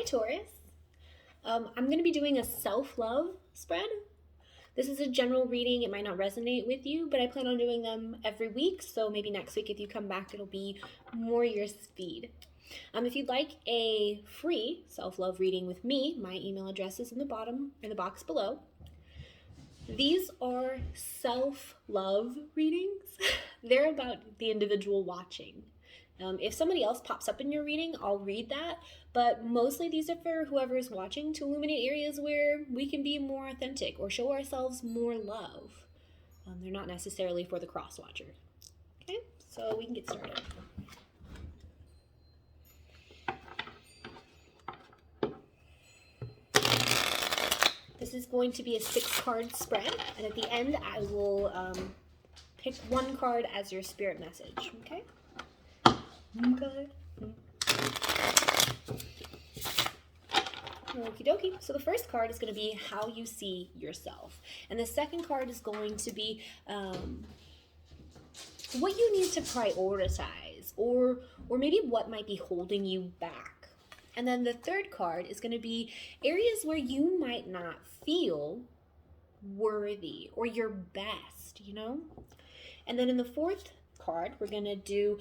Taurus. I'm going to be doing a self-love spread. This is a general reading. It might not resonate with you, but I plan on doing them every week. So maybe next week if you come back, it'll be more your speed. If you'd like a free self-love reading with me, my email address is in the box below. These are self-love readings. They're about the individual watching. If somebody else pops up in your reading, I'll read that, but mostly these are for whoever is watching to illuminate areas where we can be more authentic or show ourselves more love. They're not necessarily for the cross watcher. Okay, so we can get started. This is going to be a 6-card spread, and at the end I will pick one card as your spirit message, okay? Okay. Okie dokie. So the first card is going to be how you see yourself. And the second card is going to be what you need to prioritize or maybe what might be holding you back. And then the third card is going to be areas where you might not feel worthy or your best, you know? And then in the fourth card, we're going to do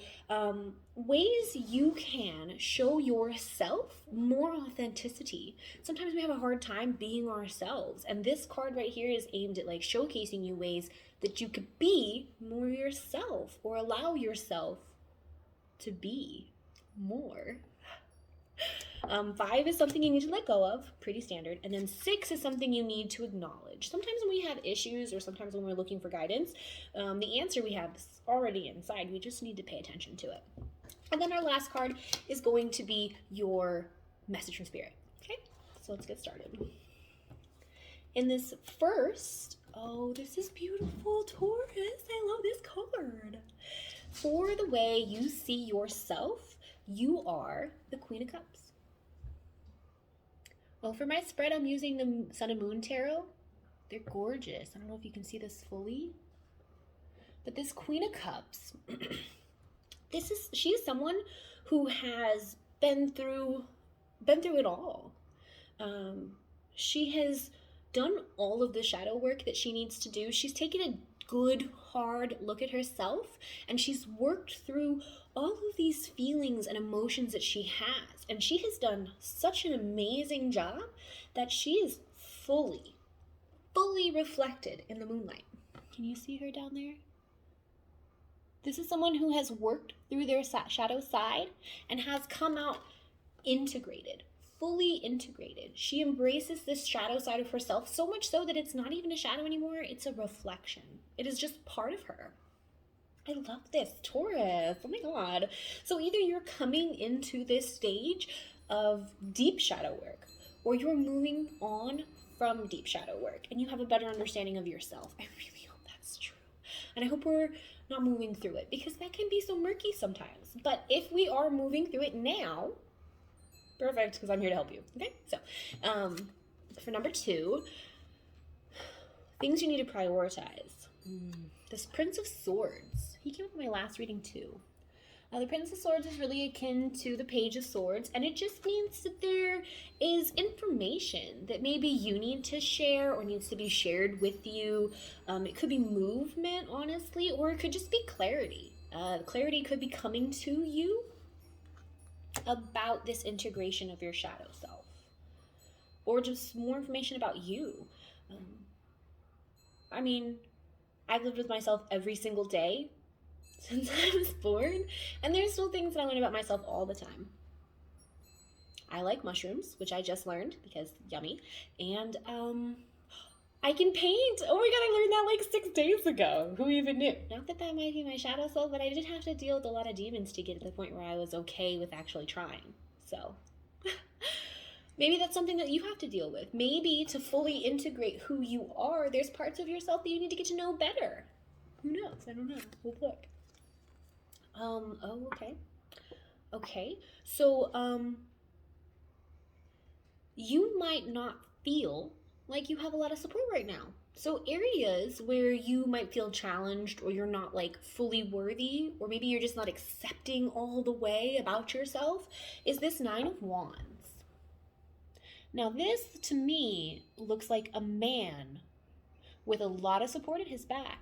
ways you can show yourself more authenticity. Sometimes we have a hard time being ourselves, and this card right here is aimed at like showcasing you ways that you could be more yourself or allow yourself to be more. 5 is something you need to let go of, pretty standard. And then 6 is something you need to acknowledge. Sometimes when we have issues or sometimes when we're looking for guidance, the answer we have is already inside. We just need to pay attention to it. And then our last card is going to be your message from spirit. Okay, so let's get started. In this first, oh, this is beautiful, Taurus. I love this card. For the way you see yourself, you are the Queen of Cups. Well, for my spread, I'm using the Sun and Moon Tarot. They're gorgeous. I don't know if you can see this fully. But this Queen of Cups, she is someone who has been through it all. She has done all of the shadow work that she needs to do. She's taken a good, hard look at herself, and she's worked through all of these feelings and emotions that she has. And she has done such an amazing job that she is fully reflected in the moonlight. Can you see her down there? This is someone who has worked through their shadow side and has come out integrated, fully integrated. She embraces this shadow side of herself so much so that it's not even a shadow anymore, it's a reflection. It is just part of her. I love this, Taurus. Oh my God. So either you're coming into this stage of deep shadow work or you're moving on from deep shadow work and you have a better understanding of yourself. I really hope that's true. And I hope we're not moving through it because that can be so murky sometimes. But if we are moving through it now, perfect, because I'm here to help you. Okay, so for number 2, things you need to prioritize. This Prince of Swords. He came up in my last reading too. The Prince of Swords is really akin to the Page of Swords, and it just means that there is information that maybe you need to share or needs to be shared with you. It could be movement, honestly, or it could just be clarity. Clarity could be coming to you about this integration of your shadow self, or just more information about you. I mean, I've lived with myself every single day since I was born, and there's still things that I learn about myself all the time. I like mushrooms, which I just learned because yummy, and I can paint. Oh my God, I learned that like 6 days ago. Who even knew? Not that might be my shadow self, but I did have to deal with a lot of demons to get to the point where I was okay with actually trying. So maybe that's something that you have to deal with. Maybe to fully integrate who you are, there's parts of yourself that you need to get to know better. Who knows? I don't know. We'll look. Oh, okay. Okay. So, you might not feel like you have a lot of support right now. So areas where you might feel challenged or you're not like fully worthy, or maybe you're just not accepting all the way about yourself, is this 9 of Wands. Now this, to me, looks like a man with a lot of support at his back.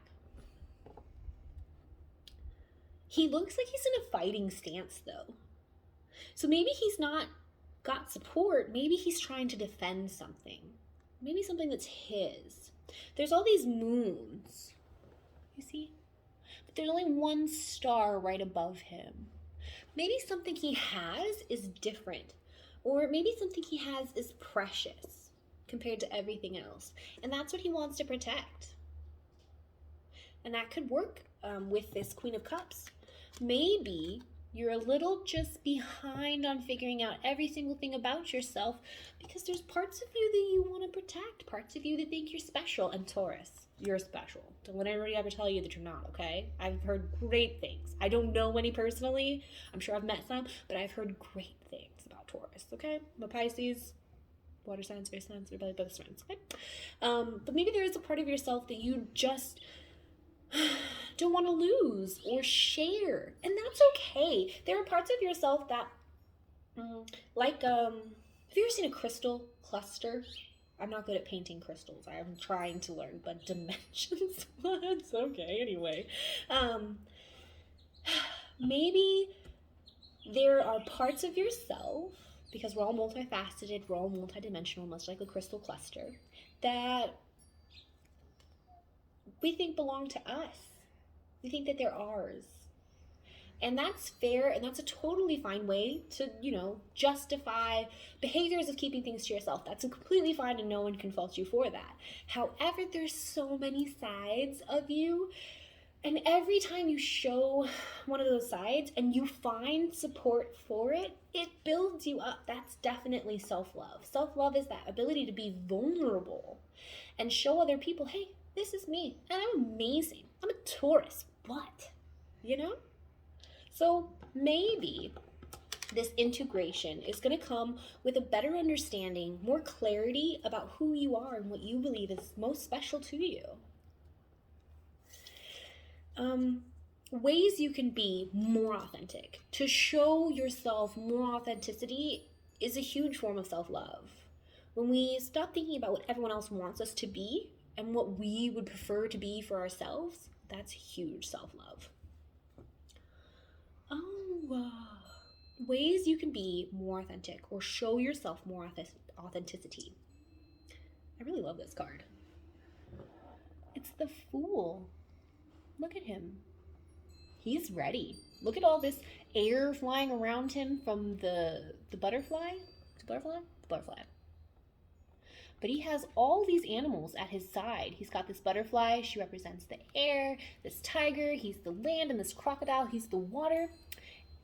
He looks like he's in a fighting stance, though. So maybe he's not got support. Maybe he's trying to defend something. Maybe something that's his. There's all these moons, you see? But there's only one star right above him. Maybe something he has is different. Or maybe something he has is precious compared to everything else. And that's what he wants to protect. And that could work with this Queen of Cups. Maybe you're a little just behind on figuring out every single thing about yourself because there's parts of you that you want to protect, parts of you that think you're special. And Taurus, you're special. Don't let anybody ever tell you that you're not, okay? I've heard great things. I don't know any personally. I'm sure I've met some, but I've heard great things about Taurus, okay? I'm a Pisces, water signs, air signs, they're both best friends, okay? But maybe there is a part of yourself that you just don't want to lose or share, and that's okay. There are parts of yourself that like have you ever seen a crystal cluster? I'm not good at painting crystals. I am trying to learn, but dimensions, it's okay anyway. Maybe there are parts of yourself, because we're all multifaceted, we're all multidimensional, much like a crystal cluster, that we think belong to us. We think that they're ours. And that's fair, and that's a totally fine way to, justify behaviors of keeping things to yourself. That's completely fine, and no one can fault you for that. However, there's so many sides of you, and every time you show one of those sides and you find support for it, it builds you up. That's definitely self-love. Self-love is that ability to be vulnerable and show other people, hey, this is me, and I'm amazing. I'm a Taurus. What? So maybe this integration is going to come with a better understanding, more clarity about who you are and what you believe is most special to you. Ways you can be more authentic. To show yourself more authenticity is a huge form of self-love. When we stop thinking about what everyone else wants us to be and what we would prefer to be for ourselves, that's huge self-love. Ways you can be more authentic or show yourself more authenticity. I really love this card. It's the Fool. Look at him. He's ready. Look at all this air flying around him from the butterfly. The butterfly. But he has all these animals at his side. He's got this butterfly. She represents the air. This tiger. He's the land. And this crocodile. He's the water.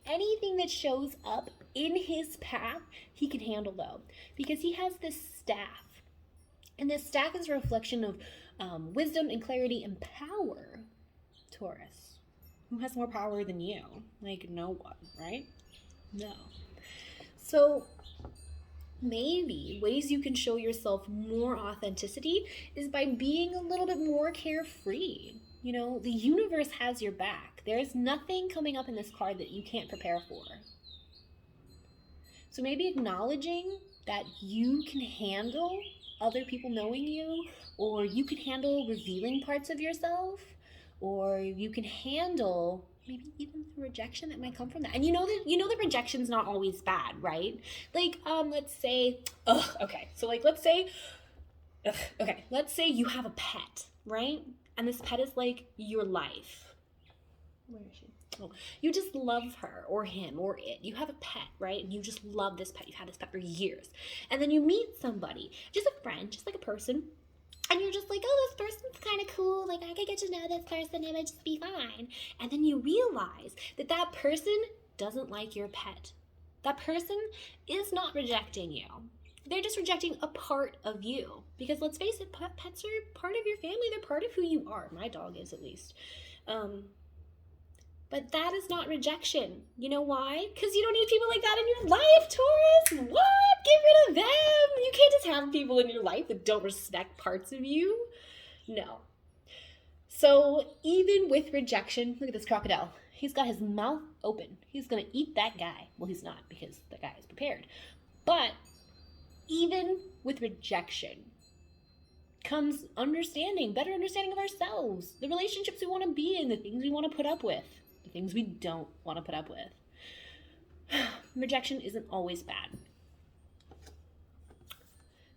Anything that shows up in his path, he can handle, though. Because he has this staff. And this staff is a reflection of wisdom and clarity and power. Taurus. Who has more power than you? Like, no one, right? No. So maybe ways you can show yourself more authenticity is by being a little bit more carefree. The universe has your back. There's nothing coming up in this card that you can't prepare for. So maybe acknowledging that you can handle other people knowing you, or you can handle revealing parts of yourself, or you can handle maybe even the rejection that might come from that. And that rejection's not always bad, right? Like, let's say, let's say you have a pet, right? And this pet is like your life. Where is she? Oh, you just love her or him or it. You have a pet, right? And you just love this pet. You've had this pet for years. And then you meet somebody, just a friend, just like a person, and you're just like, oh, this person's kind of cool. Like, I could get to know this person. It would just be fine. And then you realize that person doesn't like your pet. That person is not rejecting you. They're just rejecting a part of you. Because let's face it, pets are part of your family. They're part of who you are. My dog is, at least. But that is not rejection. You know why? Because you don't need people like that in your life, Taurus. What? Get rid of them. You can't just have people in your life that don't respect parts of you. No. So even with rejection, look at this crocodile. He's got his mouth open. He's going to eat that guy. Well, he's not, because the guy is prepared. But even with rejection comes understanding, better understanding of ourselves, the relationships we want to be in, the things we want to put up with, the things we don't want to put up with. Rejection isn't always bad.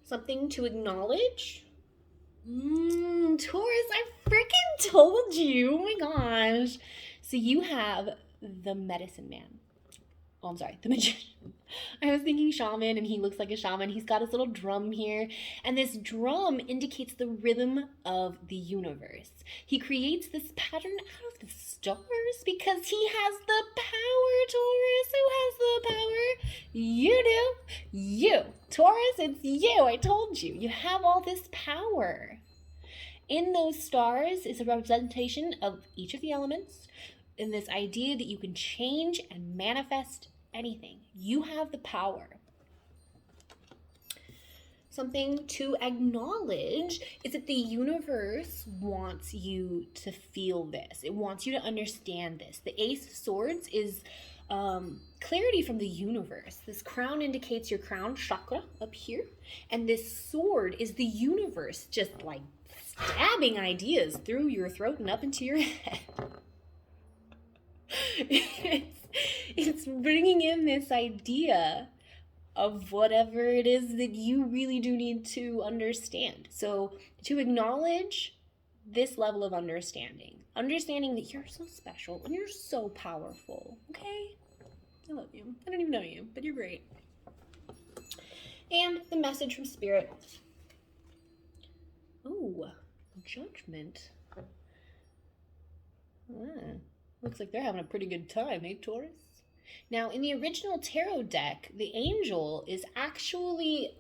Something to acknowledge. Taurus, I freaking told you. Oh my gosh. So you have the medicine man. Oh, I'm sorry, the magician. I was thinking shaman, and he looks like a shaman. He's got his little drum here, and this drum indicates the rhythm of the universe. He creates this pattern out of the stars because he has the power, Taurus. Who has the power? You do. You. Taurus, it's you. I told you. You have all this power. In those stars is a representation of each of the elements, and this idea that you can change and manifest anything. You have the power. Something to acknowledge is that the universe wants you to feel this. It wants you to understand this. The Ace of Swords is clarity from the universe. This crown indicates your crown chakra up here, and this sword is the universe just like stabbing ideas through your throat and up into your head. It's bringing in this idea of whatever it is that you really do need to understand. So to acknowledge this level of understanding that you're so special and you're so powerful, okay? I love you. I don't even know you, but you're great. And the message from Spirit. Oh, Judgment. Looks like they're having a pretty good time, eh, Taurus? Now, in the original tarot deck, the angel is actually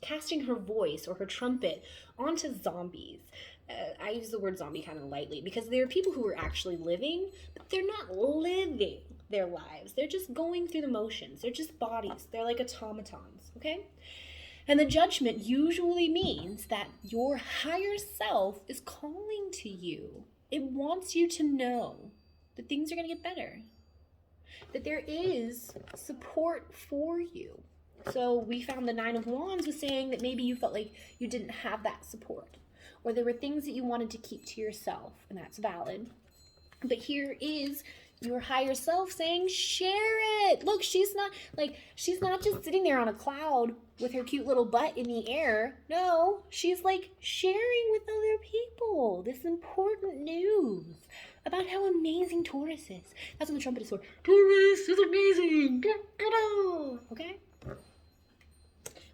casting her voice or her trumpet onto zombies. I use the word zombie kind of lightly because there are people who are actually living, but they're not living their lives. They're just going through the motions. They're just bodies. They're like automatons, okay? And the judgment usually means that your higher self is calling to you. It wants you to know that things are going to get better, that there is support for you. So we found the Nine of Wands was saying that maybe you felt like you didn't have that support, or there were things that you wanted to keep to yourself, and that's valid. But here is your higher self saying, share it. Look, she's not just sitting there on a cloud with her cute little butt in the air. No, she's like sharing with other people this important news about how amazing Taurus is. That's what the trumpet is for. Taurus is amazing. Okay?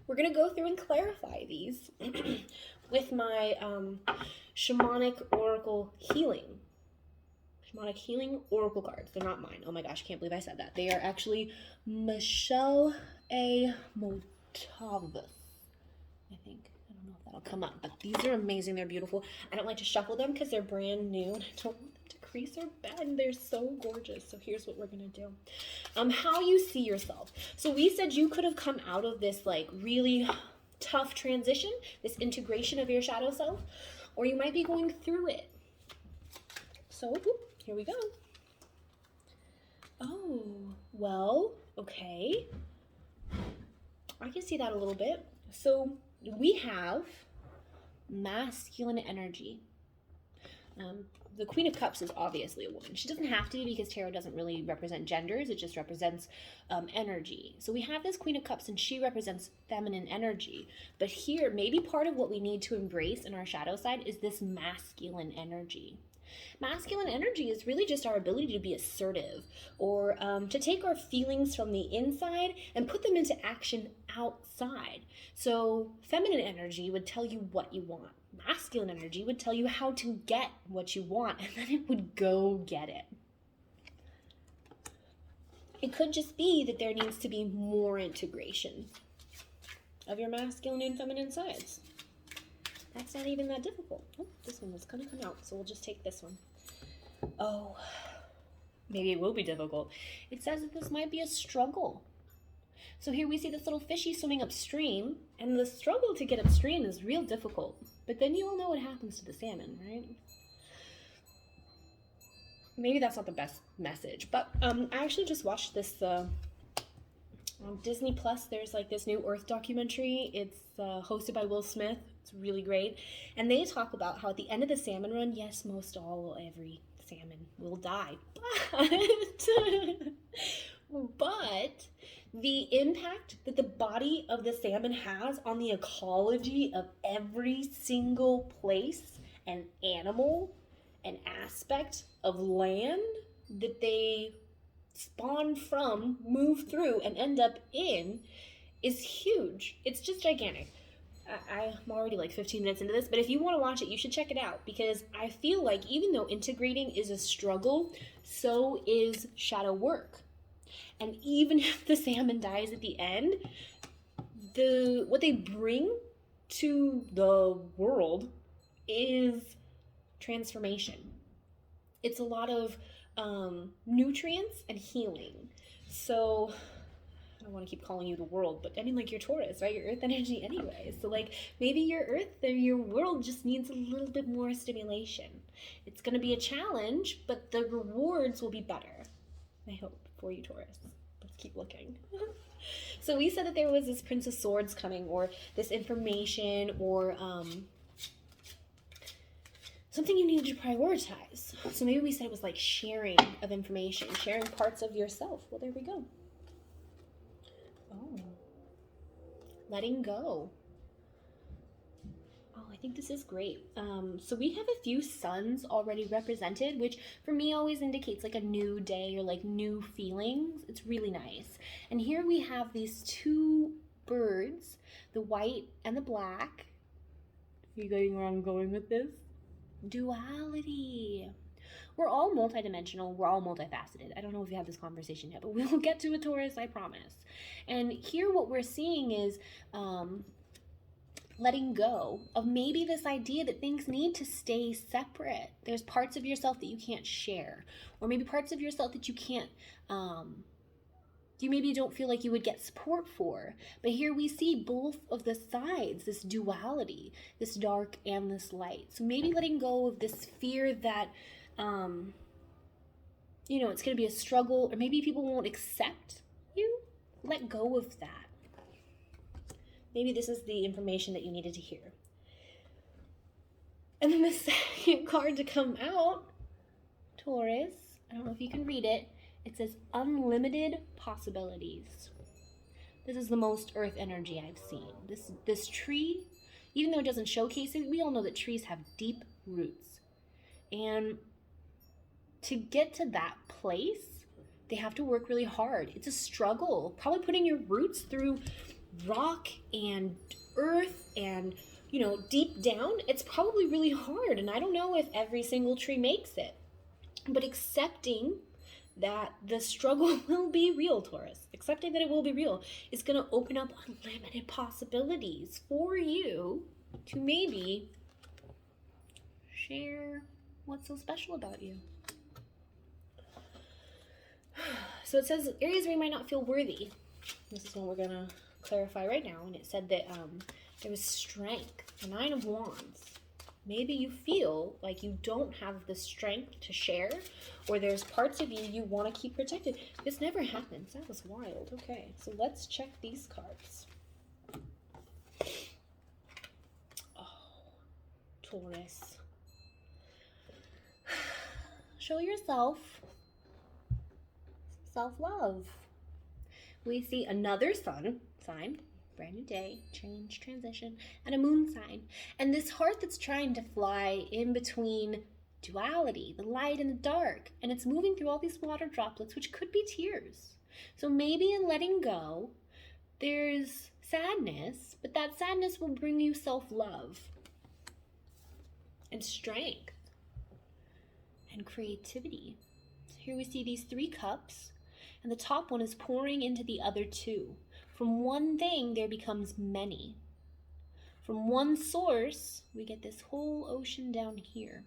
We're going to go through and clarify these with my Shamanic Oracle Healing. Shamanic Healing Oracle cards. They're not mine. Oh my gosh, I can't believe I said that. They are actually Michelle A. Motuzas, I think. I don't know if that'll come up, but these are amazing. They're beautiful. I don't like to shuffle them because they're brand new, and I don't want them to crease or bend. They're so gorgeous. So here's what we're going to do. How you see yourself. So we said you could have come out of this like really tough transition, this integration of your shadow self, or you might be going through it. So here we go. Oh, well, okay. I can see that a little bit. So we have masculine energy. The Queen of Cups is obviously a woman. She doesn't have to be because tarot doesn't really represent genders. It just represents energy. So we have this Queen of Cups and she represents feminine energy. But here, maybe part of what we need to embrace in our shadow side is this masculine energy. Masculine energy is really just our ability to be assertive or to take our feelings from the inside and put them into action outside. So feminine energy would tell you what you want. Masculine energy would tell you how to get what you want, and then it would go get it. It could just be that there needs to be more integration of your masculine and feminine sides. That's not even that difficult. Oh, this one was going to come out, so we'll just take this one. Oh, maybe it will be difficult. It says that this might be a struggle. So here we see this little fishy swimming upstream, and the struggle to get upstream is real difficult. But then you all know what happens to the salmon, right? Maybe that's not the best message, but I actually just watched this On Disney Plus, there's like this new Earth documentary. It's hosted by Will Smith. It's really great. And they talk about how at the end of the salmon run, yes, every salmon will die. But the impact that the body of the salmon has on the ecology of every single place and animal and aspect of land that they spawn from, move through, and end up in is huge. It's just gigantic. I'm already like 15 minutes into this, but if you want to watch it, you should check it out, because I feel like even though integrating is a struggle, so is shadow work. And even if the salmon dies at the end, what they bring to the world is transformation. It's a lot of nutrients and healing. So I don't want to keep calling you the world, but I mean, like, your Taurus, right? Your earth energy anyway. So like, maybe your earth or your world just needs a little bit more stimulation. It's going to be a challenge, but the rewards will be better, I hope, for you, Taurus. Let's keep looking. So we said that there was this Prince of Swords coming, or this information, or something you needed to prioritize. So maybe we said it was like sharing of information, sharing parts of yourself. Well, there we go. Oh, letting go. Oh, I think this is great. So we have a few suns already represented, which for me always indicates like a new day or like new feelings. It's really nice. And here we have these two birds, the white and the black. Are you getting where I'm going with this? Duality. We're all multidimensional. We're all multifaceted. I don't know if you had this conversation yet, but we'll get to a Taurus, I promise. And here what we're seeing is letting go of maybe this idea that things need to stay separate. There's parts of yourself that you can't share, or maybe parts of yourself that you can't, you maybe don't feel like you would get support for. But here we see both of the sides, this duality, this dark and this light. So maybe letting go of this fear that, you know, it's going to be a struggle, or maybe people won't accept you. Let go of that. Maybe this is the information that you needed to hear. And then the second card to come out, Taurus, I don't know if you can read it. It says unlimited possibilities. This is the most earth energy I've seen. This tree, even though it doesn't showcase it, we all know that trees have deep roots. And to get to that place, they have to work really hard. It's a struggle. Probably putting your roots through rock and earth and, you know, deep down, it's probably really hard. And I don't know if every single tree makes it. But accepting that the struggle will be real, Taurus, accepting that it will be real, is going to open up unlimited possibilities for you to maybe share what's so special about you. So it says areas where you might not feel worthy. This is what we're going to clarify right now. And it said that there was strength, the Nine of Wands. Maybe you feel like you don't have the strength to share, or there's parts of you want to keep protected. This never happens. That was wild. Okay, so let's check these cards. Oh, Taurus. Show yourself self-love. We see another sun sign. Brand new day, change, transition, and a moon sign. And this heart that's trying to fly in between duality, the light and the dark, and it's moving through all these water droplets, which could be tears. So maybe in letting go, there's sadness, but that sadness will bring you self-love and strength and creativity. So here we see these 3 cups, and the top one is pouring into the other 2. From one thing, there becomes many. From one source, we get this whole ocean down here.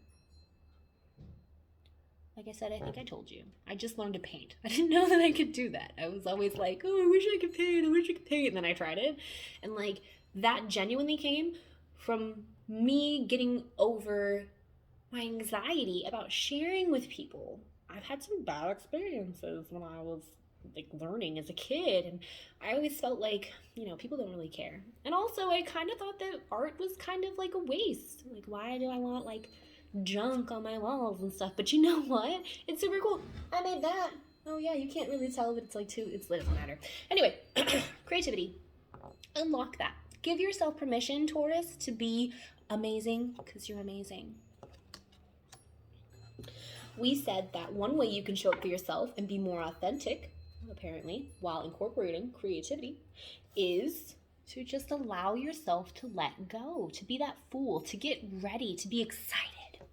Like I said, I think I told you. I just learned to paint. I didn't know that I could do that. I was always like, oh, I wish I could paint. I wish I could paint. And then I tried it. And like, that genuinely came from me getting over my anxiety about sharing with people. I've had some bad experiences when I was like learning as a kid, and I always felt like, you know, people don't really care. And also I kind of thought that art was kind of like a waste. Like, why do I want like junk on my walls and stuff? But you know what? It's super cool. I made that. Oh yeah, you can't really tell, but it's like it doesn't matter. Anyway, creativity. Unlock that. Give yourself permission, Taurus, to be amazing, because you're amazing. We said that one way you can show up for yourself and be more authentic, apparently, while incorporating creativity, is to just allow yourself to let go, to be that fool, to get ready, to be excited.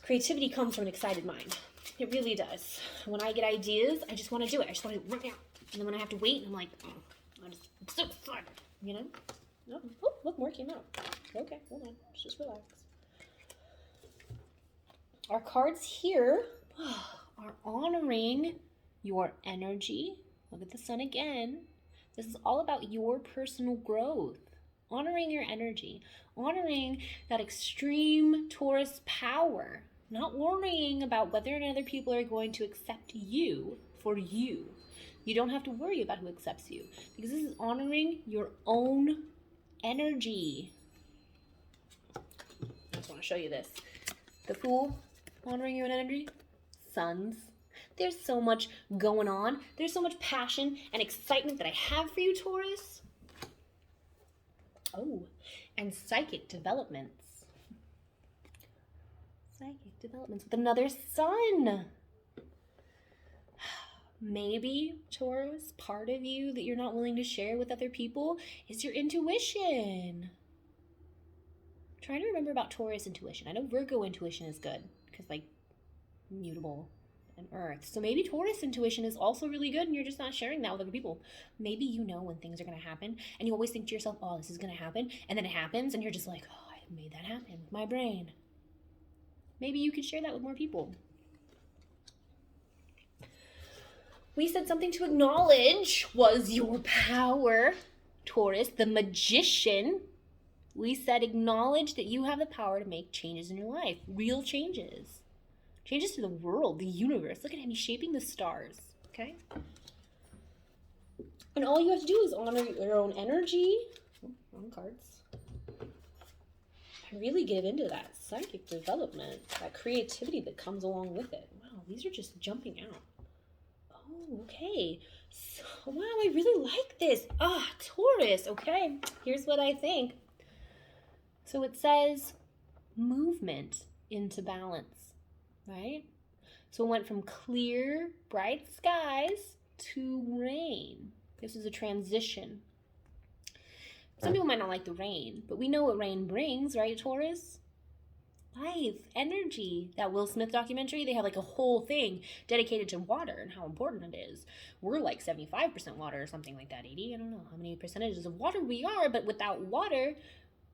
Creativity comes from an excited mind. It really does. When I get ideas, I just want to do it. I just want to right now. And then when I have to wait, I'm like, oh, I'm so excited, you know? Oh, look, more came out. Okay, hold on. Just relax. Our cards here are honoring your energy. Look at the sun again. This is all about your personal growth. Honoring your energy. Honoring that extreme Taurus power. Not worrying about whether or not other people are going to accept you for you. You don't have to worry about who accepts you, because this is honoring your own energy. I just want to show you this. The Fool, honoring your own energy. Suns. There's so much going on. There's so much passion and excitement that I have for you, Taurus. Oh, and psychic developments. Psychic developments with another sun. Maybe, Taurus, part of you that you're not willing to share with other people is your intuition. I'm trying to remember about Taurus intuition. I know Virgo intuition is good because, like, mutable and Earth. So maybe Taurus intuition is also really good and you're just not sharing that with other people. Maybe you know when things are going to happen and you always think to yourself, oh, this is going to happen. And then it happens and you're just like, oh, I made that happen with my brain. Maybe you could share that with more people. We said something to acknowledge was your power, Taurus, the magician. We said acknowledge that you have the power to make changes in your life, real changes. Changes to the world, the universe. Look at him, he's shaping the stars, okay? And all you have to do is honor your own energy. Oh, wrong cards. And really get into that psychic development, that creativity that comes along with it. Wow, these are just jumping out. Oh, okay. So, wow, I really like this. Taurus. Okay, here's what I think. So it says movement into balance, right? So it went from clear, bright skies to rain. This is a transition. Some people might not like the rain, but we know what rain brings, right, Taurus? Life, energy. That Will Smith documentary, they have like a whole thing dedicated to water and how important it is. We're like 75% water or something like that, 80. I don't know how many percentages of water we are, but without water,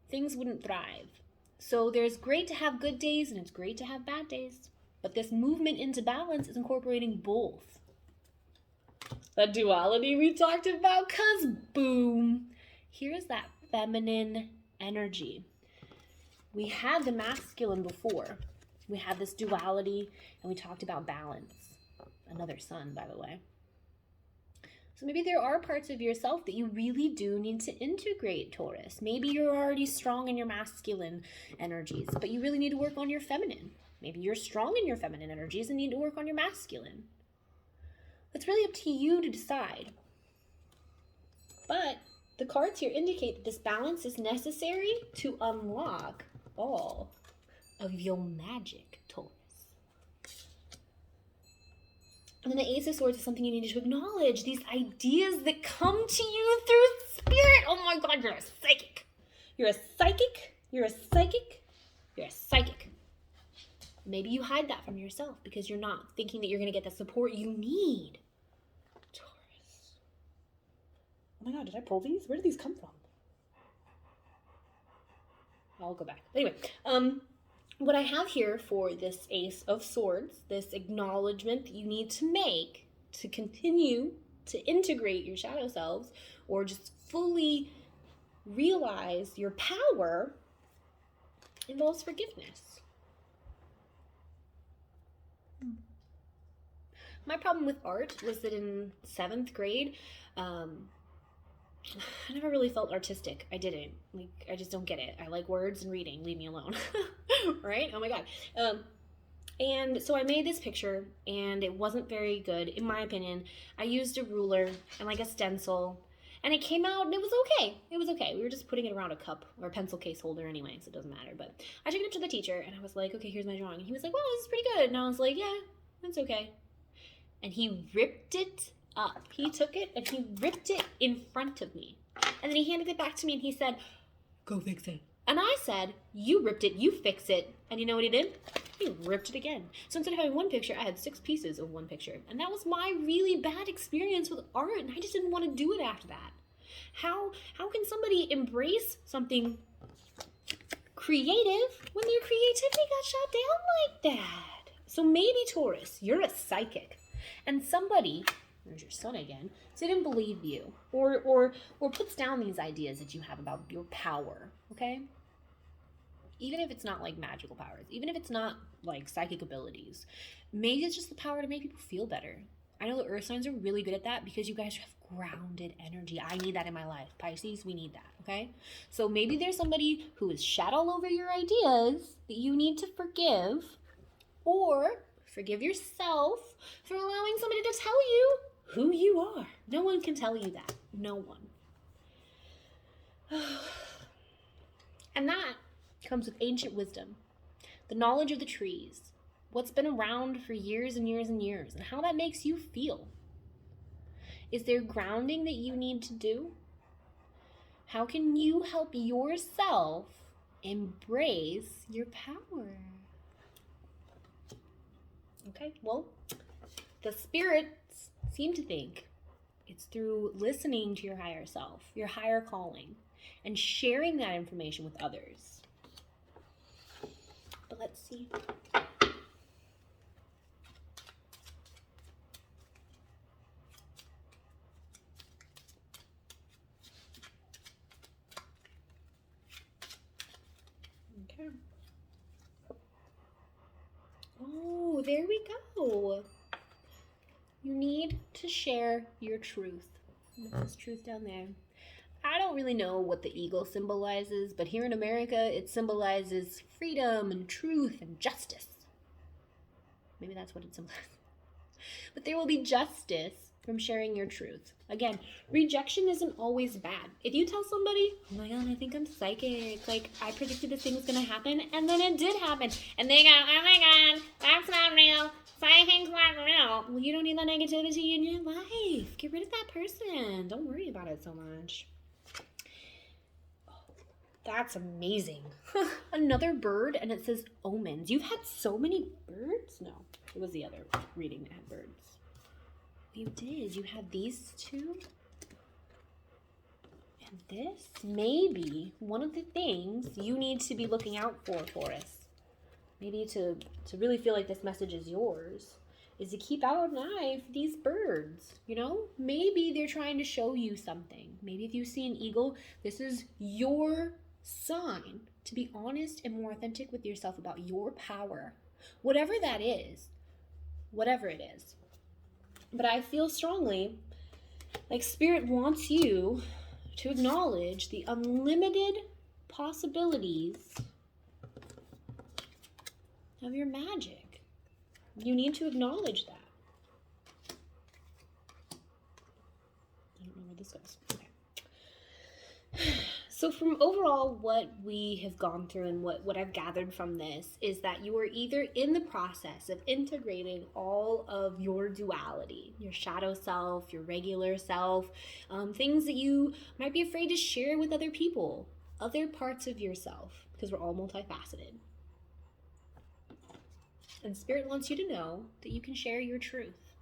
things wouldn't thrive. So there's great to have good days and it's great to have bad days. But this movement into balance is incorporating both. The duality we talked about, cause boom. Here's that feminine energy. We had the masculine before. We had this duality, and we talked about balance. Another sun, by the way. So maybe there are parts of yourself that you really do need to integrate, Taurus. Maybe you're already strong in your masculine energies, but you really need to work on your feminine. Maybe you're strong in your feminine energies and need to work on your masculine. It's really up to you to decide. But the cards here indicate that this balance is necessary to unlock all of your magic, Taurus. And then the Ace of Swords is something you need to acknowledge. These ideas that come to you through spirit. Oh my God, you're a psychic. You're a psychic. You're a psychic. You're a psychic. Maybe you hide that from yourself because you're not thinking that you're going to get the support you need. Taurus. Oh my God, did I pull these? Where did these come from? I'll go back. Anyway, what I have here for this Ace of Swords, this acknowledgement that you need to make to continue to integrate your shadow selves or just fully realize your power, involves forgiveness. My problem with art was that in 7th grade, I never really felt artistic. I didn't. Like, I just don't get it. I like words and reading. Leave me alone. Right? Oh my God. And so I made this picture, and it wasn't very good, in my opinion. I used a ruler and like a stencil, and it came out, and it was okay. It was okay. We were just putting it around a cup or a pencil case holder anyway, so it doesn't matter. But I took it up to the teacher, and I was like, okay, here's my drawing. And he was like, wow, this is pretty good. And I was like, yeah, that's okay. And he ripped it up. He took it, and he ripped it in front of me. And then he handed it back to me, and he said, go fix it. And I said, you ripped it, you fix it. And you know what he did? He ripped it again. So instead of having one picture, I had 6 pieces of one picture. And that was my really bad experience with art, and I just didn't want to do it after that. How can somebody embrace something creative when their creativity got shot down like that? So maybe, Taurus, you're a psychic, and somebody, there's your sun again, didn't believe you, or puts down these ideas that you have about your power, okay? Even if it's not like magical powers, even if it's not like psychic abilities, maybe it's just the power to make people feel better. I know the earth signs are really good at that because you guys have grounded energy. I need that in my life. Pisces, we need that, okay? So maybe there's somebody who is shat all over your ideas that you need to forgive, or forgive yourself for allowing somebody to tell you who you are. No one can tell you that. No one. And that comes with ancient wisdom, the knowledge of the trees, what's been around for years and years and years, and how that makes you feel. Is there grounding that you need to do? How can you help yourself embrace your power? Okay, well, the spirits seem to think it's through listening to your higher self, your higher calling, and sharing that information with others. But let's see. Okay. Oh, there we go. You need to share your truth. There's truth down there. I don't really know what the eagle symbolizes, but here in America, it symbolizes freedom and truth and justice. Maybe that's what it symbolizes. But there will be justice from sharing your truth. Again, rejection isn't always bad. If you tell somebody, oh my God, I think I'm psychic, like I predicted this thing was gonna happen, and then it did happen, and they go, oh my God, that's not real, psychic's not real. Well, you don't need that negativity in your life. Get rid of that person. Don't worry about it so much. That's amazing. Another bird, and it says omens. You've had so many birds? No, it was the other reading that had birds. You did. You had these two. And this may be one of the things you need to be looking out for us. Maybe to really feel like this message is yours, is to keep out an eye for these birds, you know? Maybe they're trying to show you something. Maybe if you see an eagle, this is your sign to be honest and more authentic with yourself about your power, whatever that is, whatever it is. But I feel strongly like Spirit wants you to acknowledge the unlimited possibilities of your magic. You need to acknowledge that. I don't know where this goes. Okay. So from overall what we have gone through and what I've gathered from this is that you are either in the process of integrating all of your duality, your shadow self, your regular self, things that you might be afraid to share with other people, other parts of yourself, because we're all multifaceted. And Spirit wants you to know that you can share your truth.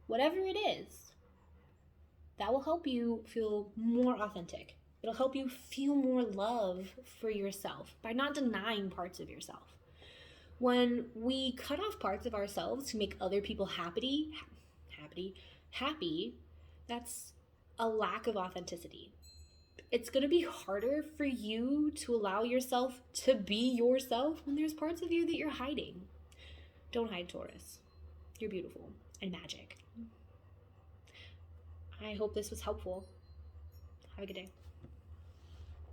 Whatever it is, that will help you feel more authentic. It'll help you feel more love for yourself by not denying parts of yourself. When we cut off parts of ourselves to make other people happy, that's a lack of authenticity. It's going to be harder for you to allow yourself to be yourself when there's parts of you that you're hiding. Don't hide, Taurus. You're beautiful. and magic. I hope this was helpful. Have a good day.